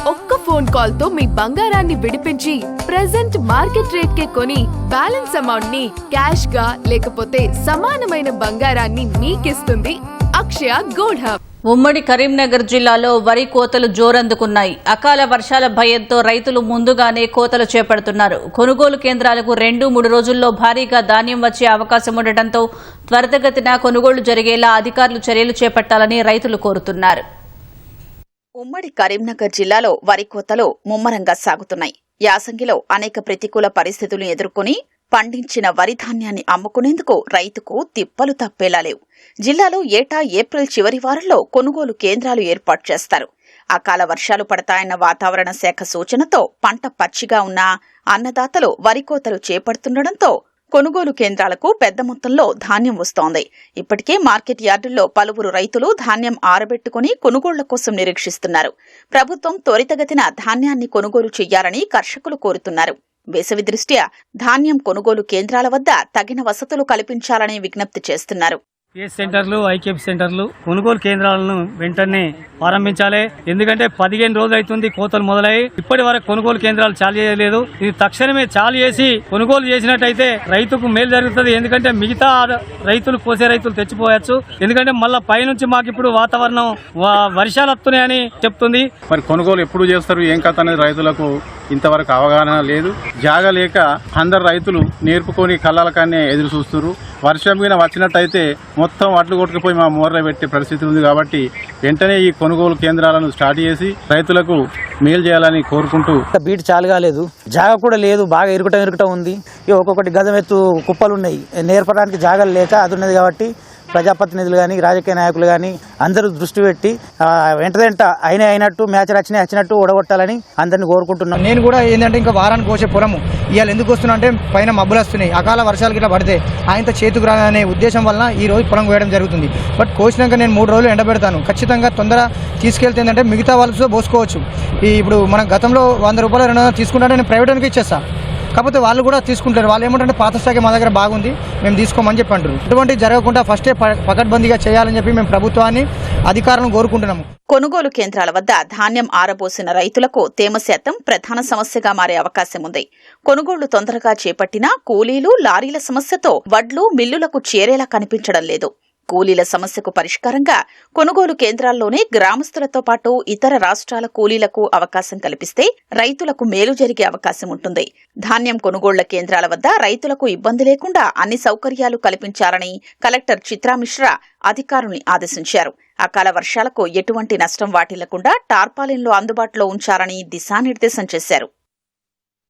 ఒక్క phone call తో మీ బంగారాన్ని విడిపించి ప్రెజెంట్ మార్కెట్ రేట్ కే కొని బ్యాలెన్స్ అమౌంట్ ని క్యాష్ గా లేకపోతే సమానమైన బంగారాన్ని మీకిస్తుంది అక్షయ గోల్డ్ హబ్. ఉమ్మడి కరీంనగర్ జిల్లాలో వరి కోతలు జోరందుకున్నాయి. అకాల వర్షాల భయంతో రైతులు ముందుగానే కోతలు చేపడుతున్నారు. కొనుగోలు కేంద్రాలకు 2-3 రోజుల్లో భారీగా ధాన్యం వచ్చే అవకాశం ఉండటంతో త్వరితగతిన కొనుగోలు జరిగేలా అధికారులు చర్యలు చేపట్టాలని రైతులు కోరుతున్నారు. ఉమ్మడి కరీంనగర్ జిల్లాలో వరి కోతలు ముమ్మరంగా సాగుతున్నాయి. యాసంగిలో అనేక ప్రతికూల పరిస్థితులు ఎదుర్కొని పండించిన వరి ధాన్యాన్ని అమ్ముకునేందుకు రైతుకు తిప్పలు తప్పేలా లేవు. జిల్లాలో ఏటా ఏప్రిల్ చివరి వారంలో కొనుగోలు కేంద్రాలు ఏర్పాటు చేస్తారు. అకాల వర్షాలు పడతాయన్న వాతావరణ శాఖ సూచనతో పంట పచ్చిగా ఉన్న అన్నదాతలు వరి కోతలు చేపడుతుండటంతో కొనుగోలు కేంద్రాలకు పెద్ద మొత్తంలో ధాన్యం వస్తోంది. ఇప్పటికే మార్కెట్ యార్డుల్లో పలువురు రైతులు ధాన్యం ఆరబెట్టుకుని కొనుగోళ్ల కోసం నిరీక్షిస్తున్నారు. ప్రభుత్వం త్వరితగతిన ధాన్యాన్ని కొనుగోలు చేయాలని కర్షకులు కోరుతున్నారు. వేసవి దృష్ట్యా ధాన్యం కొనుగోలు కేంద్రాల వద్ద తగిన వసతులు కల్పించాలని విజ్ఞప్తి చేస్తున్నారు. పిఎస్ సెంటర్లు, ఐకేపీ సెంటర్లు, కొనుగోలు కేంద్రాలను వెంటనే ప్రారంభించాలి. ఎందుకంటే 15 రోజులు అవుతుంది కోతలు మొదలై ఇప్పటి వరకు కొనుగోలు కేంద్రాలు చాలు చేయలేదు. ఇది తక్షణమే చాలు చేసి కొనుగోలు చేసినట్టయితే రైతుకు మేలు జరుగుతుంది. ఎందుకంటే మిగతా రైతులు కోసే రైతులు తెచ్చిపోవచ్చు. ఎందుకంటే మళ్ళా పైనుంచి మాకు ఇప్పుడు వాతావరణం వర్షాలు వస్తున్నాయని చెప్తుంది. మరి కొనుగోలు ఎప్పుడు చేస్తారు ఏం కథ అనేది రైతులకు ఇంతవరకు అవగాహన లేదు. జాగా లేక అందరు రైతులు నేర్పుకొని కళ్ళల కానీ ఎదురు చూస్తున్నారు. వర్షం మీద వచ్చినట్టయితే మొత్తం వడ్లు కొట్టుకుపోయి మా మోర్ర పెట్టే పరిస్థితి ఉంది. కాబట్టి వెంటనే ఈ కొనుగోలు కేంద్రాలను స్టార్ట్ చేసి రైతులకు మేలు చేయాలని కోరుకుంటూ బీట్ చాలు కాలేదు, జాగా కూడా లేదు, బాగా ఇరుకటం ఉంది. ఒక్కొక్కటి గజం ఎత్తు కుప్పలు ఉన్నాయి. నేర్పడానికి జాగాలు లేక అది ఉన్నది. కాబట్టి ప్రజాప్రతినిధులు కానీ రాజకీయ నాయకులు కానీ అందరూ దృష్టి పెట్టి వెంట అయినట్టు మ్యాచ్ వచ్చినట్టు ఓడగొట్టాలని అందరినీ కోరుకుంటున్నాను. నేను కూడా ఏంటంటే ఇంకా వారానికి కోసే పొలము ఇవాళ ఎందుకు వస్తున్నా అంటే పైన మబ్బులు వస్తున్నాయి. అకాల వర్షాలు గిట్లా పడితే ఆయనతో చేతుకు రాదనే ఉద్దేశం వల్ల ఈ రోజు పొలం కోయడం జరుగుతుంది. బట్ కోసినాక నేను 3 రోజులు ఎండబెడతాను. ఖచ్చితంగా తొందర తీసుకెళ్తే ఏంటంటే మిగతా వాళ్ళతో పోసుకోవచ్చు. ఇప్పుడు మనం గతంలో 100 రూపాయలు 200 తీసుకుంటే నేను ప్రైవేట్కి ఇచ్చేస్తాను. కాకపోతే వాళ్ళు కూడా తీసుకుంటారు. వాళ్ళు ఏమంటే పాత స్టాకే మా దగ్గర బాగుంది, మేము తీసుకోమని చెప్పి అంటారు. ఇటువంటి జరగకుండా ఫస్టే పకడ్బందీగా చేయాలని చెప్పి మేము ప్రభుత్వాన్ని అధికారులను కోరుకుంటున్నాము. కొనుగోలు కేంద్రాల వద్ద ధాన్యం ఆరబోసిన రైతులకు తేమ శాతం ప్రధాన సమస్యగా మారే అవకాశం ఉంది. కొనుగోళ్లు తొందరగా చేపట్టినా కూలీలు, లారీల సమస్యతో వడ్లు మిల్లులకు చేరేలా కనిపించడం లేదు. కూలీల సమస్యకు పరిష్కారంగా కొనుగోలు కేంద్రాల్లోనే గ్రామస్తులతో పాటు ఇతర రాష్ట్రాల కూలీలకు అవకాశం కల్పిస్తే రైతులకు మేలు జరిగే అవకాశం ఉంటుంది. ధాన్యం కొనుగోళ్ల కేంద్రాల వద్ద రైతులకు ఇబ్బంది లేకుండా అన్ని సౌకర్యాలు కల్పించాలని కలెక్టర్ చిత్రా మిశ్రా అధికారుల్ని ఆదేశించారు. అకాల వర్షాలకు ఎటువంటి నష్టం వాటిల్లకుండా టార్పాలిన్లు అందుబాటులో ఉంచాలని దిశానిర్దేశం చేశారు.